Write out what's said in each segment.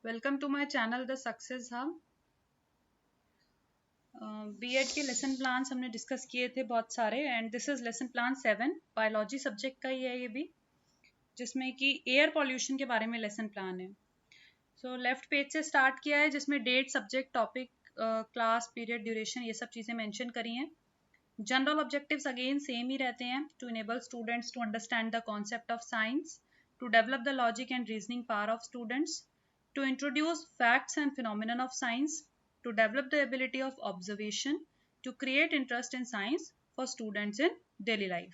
Welcome to my channel the success hub. BEd के lesson plans हमने discuss किए थे बहुत सारे, and this is lesson plan 7 biology subject का ही है ये भी, जिसमें कि एयर पॉल्यूशन के बारे में लेसन प्लान है। सो लेफ्ट पेज से स्टार्ट किया है, जिसमें date, subject, topic, class, period, duration, ये सब चीज़ें मेंशन करी हैं। जनरल ऑब्जेक्टिव्स अगेन सेम ही रहते हैं, to enable students to understand the concept of science, to develop the logic and reasoning power of students, to introduce facts and phenomenon of science, to develop the ability of observation, to create interest in science for students in daily life.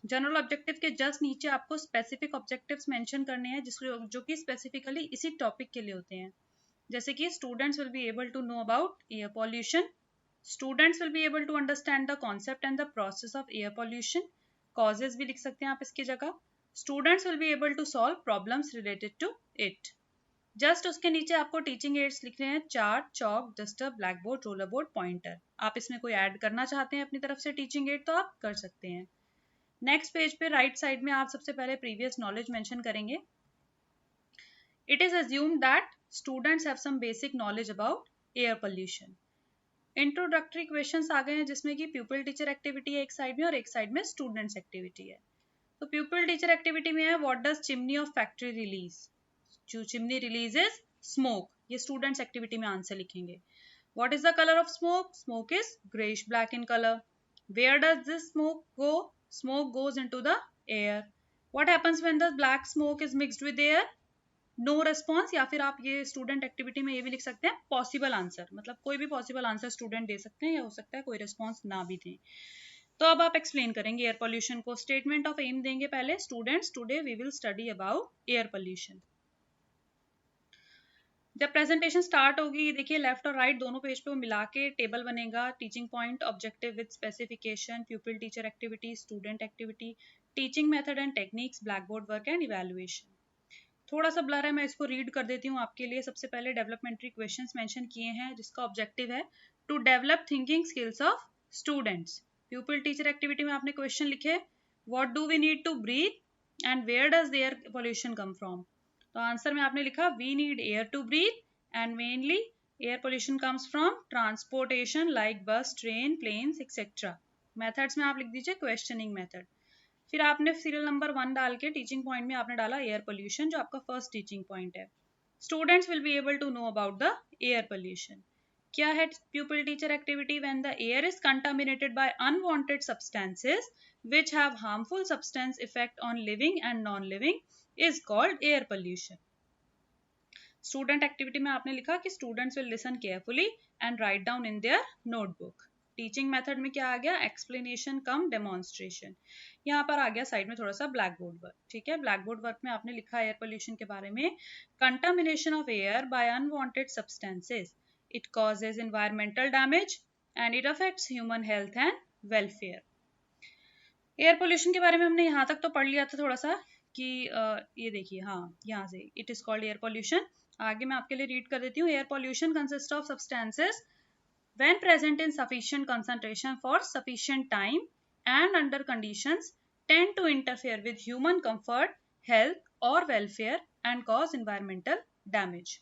General objective के just नीचे आपको specific objectives mention करने हैं, जो कि specifically इसी topic के लिए होते हैं, जैसे कि students will be able to know about air pollution, students will be able to understand the concept and the process of air pollution, causes भी लिख सकते हैं आप इसकी जगह। Students will be able to solve problems related to it. Just उसके नीचे आपको टीचिंग एड्स लिख रहे हैं, chart, chalk, duster, black board, roller board, pointer. आप इसमें कोई ऐड करना चाहते हैं अपनी तरफ से टीचिंग एड तो आप कर सकते हैं। नेक्स्ट पेज पे राइट साइड में आप सबसे पहले प्रीवियस नॉलेज मेंशन करेंगे। It is assumed that students have some basic knowledge about air pollution. Introductory questions आ गए हैं, जिसमें कि प्यूपिल टीचर एक्टिविटी है एक साइड में और एक साइड में स्टूडेंट्स एक्टिविटी है। तो प्यूपिल टीचर एक्टिविटी में है, what does chimney of factory release, जो चिमनी रिलीजेस स्मोक, ये स्टूडेंट्स एक्टिविटी में आंसर लिखेंगे। What is the colour of smoke, smoke is greyish black in colour. Where does this smoke go, smoke goes into the air. What happens when the black smoke is mixed with air, no response. या फिर आप ये student activity में ये भी लिख सकते हैं पॉसिबल आंसर, मतलब कोई भी पॉसिबल आंसर स्टूडेंट दे सकते हैं, या हो सकता है कोई रिस्पॉन्स ना भी दें। तो अब आप एक्सप्लेन करेंगे एयर पोल्यूशन को। स्टेटमेंट ऑफ एम देंगे पहले, students today we will study about air pollution. जब प्रेजेंटेशन स्टार्ट होगी, देखिए लेफ्ट और राइट दोनों पेज पे वो मिला के टेबल बनेगा, teaching point, objective with specification, प्यूपिल teacher activity, student activity, teaching method and techniques, black board work and evaluation. थोड़ा सा ब्लर है, मैं इसको रीड कर देती हूँ आपके लिए। सबसे पहले डेवलपमेंट्री क्वेश्चंस मेंशन किए हैं, जिसका ऑब्जेक्टिव है to develop thinking skills of students. Pupil teacher activity में आपने क्वेश्चन लिखे, what do we need to breathe and where does air pollution come from. तो आंसर में आपने लिखा, we need air to breathe and mainly air pollution comes from transportation like bus, train, planes etcetera. Methods में आप लिख दीजिए questioning method. फिर आपने सीरियल नंबर 1 डाल के टीचिंग पॉइंट में आपने डाला एयर पोल्यूशन, जो आपका फर्स्ट टीचिंग पॉइंट है। Students will be able to know about the air pollution. क्या है pupil teacher activity, when the air is contaminated by unwanted substances which have harmful substance effect on living and non living is called air pollution. Student activity में आपने लिखा कि students will listen carefully and write down in their notebook. Teaching method में क्या आ गया, explanation कम demonstration. यहाँ पर आ गया साइड में थोड़ा सा ब्लैक बोर्ड वर्क। ठीक है, ब्लैक बोर्ड वर्क में आपने लिखा एयर पोल्यूशन के बारे में, contamination of air by unwanted substances, it causes environmental damage and it affects human health and welfare. Air pollution के बारे में हमने यहाँ तक तो पढ़ लिया था थोड़ा सा, कि ये देखिए, हाँ यहाँ से it is called air pollution. आगे मैं आपके लिए रीड कर देती हूँ। Air pollution consist of substances when present in sufficient concentration for sufficient time and under conditions tend to interfere with human comfort, health or welfare and cause environmental damage।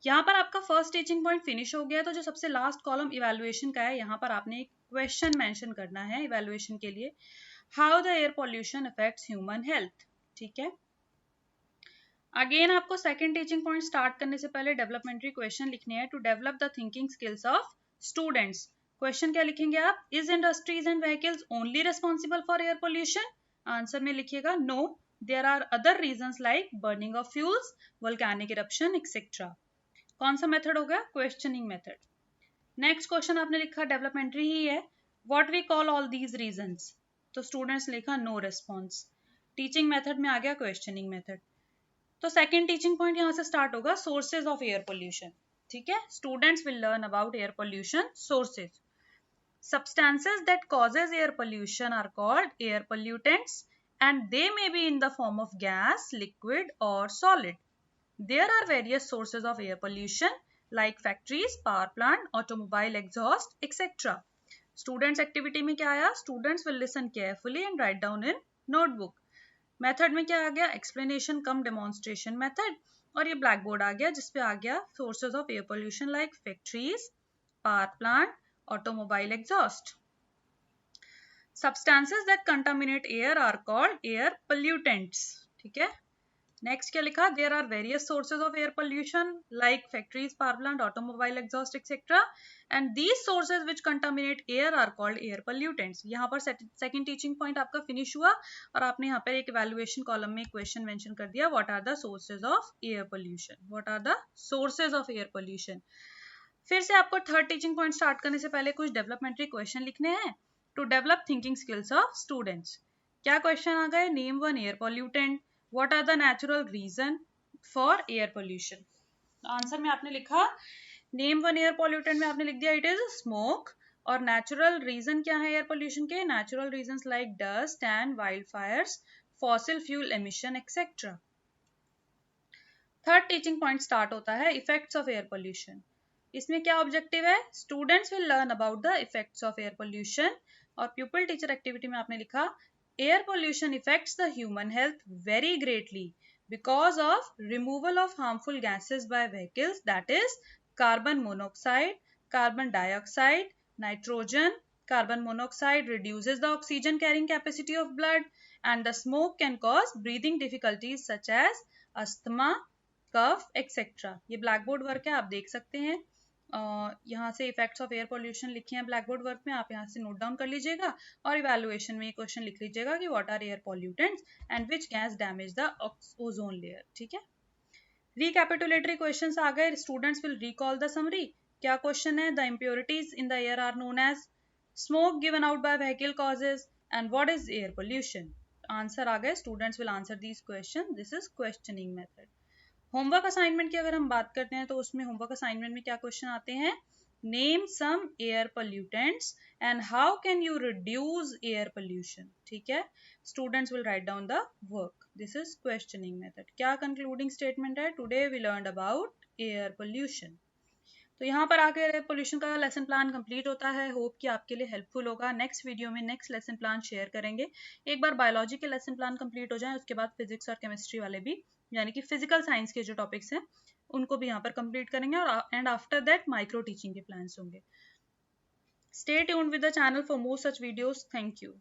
यहाँ पर आपका फर्स्ट टीचिंग पॉइंट फिनिश हो गया। तो जो सबसे last column evaluation का है, यहाँ पर आपने एक क्वेश्चन मेंशन करना है इवैल्यूएशन के लिए, how the air pollution affects human health. ठीक है, अगेन आपको सेकंड टीचिंग पॉइंट स्टार्ट करने से पहले डेवलपमेंट्री क्वेश्चन लिखने हैं, to develop the thinking skills of students. Question क्या लिखेंगे आप, is industries and vehicles only responsible for air pollution. Answer में लिखिएगा, no, there are other reasons like burning of fuels, volcanic eruption etcetera. कौन सा method हो गया, questioning method. Next question आपने लिखा डेवलपमेंट्री ही है, what we call all these reasons. तो स्टूडेंट्स लिखा नो रिस्पॉन्स। टीचिंग मेथड में आ गया क्वेश्चनिंग मेथड। तो सेकेंड टीचिंग पॉइंट यहाँ से स्टार्ट होगा, सोर्सेज ऑफ एयर पोल्यूशन। ठीक है, students will learn about air pollution sources. Substances that causes air pollution are called air pollutants and they may be in the form of gas, liquid or solid. There are various sources of air pollution like factories, power plant, automobile exhaust, etc. Students activity में क्या आया, students will listen carefully and write down in notebook. Method में क्या आ गया, explanation कम demonstration method. और ये black board आ गया जिसपे आ गया sources of air pollution like factories, power plant, automobile exhaust. Substances that contaminate air are called air pollutants. ठीक है. Next क्या लिखा? There are various sources of air pollution like factories, power plant, automobile exhaust, etc. And these sources which contaminate air are called air pollutants. यहाँ पर second teaching point आपका finish हुआ और आपने यहाँ पर एक evaluation column में question mention कर दिया. What are the sources of air pollution? What are the sources of air pollution? फिर से आपको third teaching point start करने से पहले कुछ developmentary question लिखने हैं to develop thinking skills of students. क्या क्वेश्चन आ गए? Name one air pollutant. What are the natural reason for air pollution? Answer में आपने लिखा नेम वन एयर पोल्यूटेंट में आपने लिख दिया इट इज स्मोक. और नेचुरल रीजन क्या है एयर पोल्यूशन के? Natural reasons like dust and wild Fyers, fossil fuel emission etcetera. Third teaching point start होता है इफेक्ट्स ऑफ एयर पोल्यूशन. इसमें क्या ऑब्जेक्टिव है? Students will learn about the effects of air pollution. और pupal teacher activity में आपने लिखा air pollution effects the human health very greatly because of removal of harmful gases bye vehicles that is carbon monoxide, carbon dioxide, nitrogen. Carbon monoxide reduces the oxygen carrying capacity of blood and the smoke can cause breathing difficulties such as asthma, cough, etc. ये black board work है, आप देख सकते हैं. यहाँ से effects of air pollution लिखे हैं ब्लैक बोर्ड वर्क में, आप यहाँ से नोट डाउन कर लीजिएगा और इवैल्यूएशन में ये क्वेश्चन लिख लीजिएगा कि what are air pollutants and which gas damage the ozone layer. ठीक है. रिकैपिटुलेटरी क्वेश्चंस आ गए. Students will recall the summary. क्या क्वेश्चन है? The impurities in the air are known as smoke given out by vehicle causes and what is air pollution. Answer आ गए. Students will answer these question. This is questioning method. Homework assignment की अगर हम बात करते हैं तो उसमें होमवर्क असाइनमेंट में क्या क्वेश्चन आते हैं? Name some air pollutants and how can you reduce air pollution. ठीक है. Students will write down the work. This is questioning method. क्या कंक्लूडिंग स्टेटमेंट है? Today we learned about air pollution. तो यहाँ पर आके एयर पोल्यूशन का lesson plan complete होता है. होप कि आपके लिए हेल्पफुल होगा. नेक्स्ट वीडियो में नेक्स्ट लेसन प्लान शेयर करेंगे. एक बार बायोलॉजी के लेसन प्लान कंप्लीट हो जाए उसके बाद फिजिक्स और केमिस्ट्री वाले भी, यानी कि फिजिकल साइंस के जो टॉपिक्स हैं उनको भी यहाँ पर कंप्लीट करेंगे और and after that micro teaching के प्लान्स होंगे. Stay tuned with the channel for more such videos. Thank you.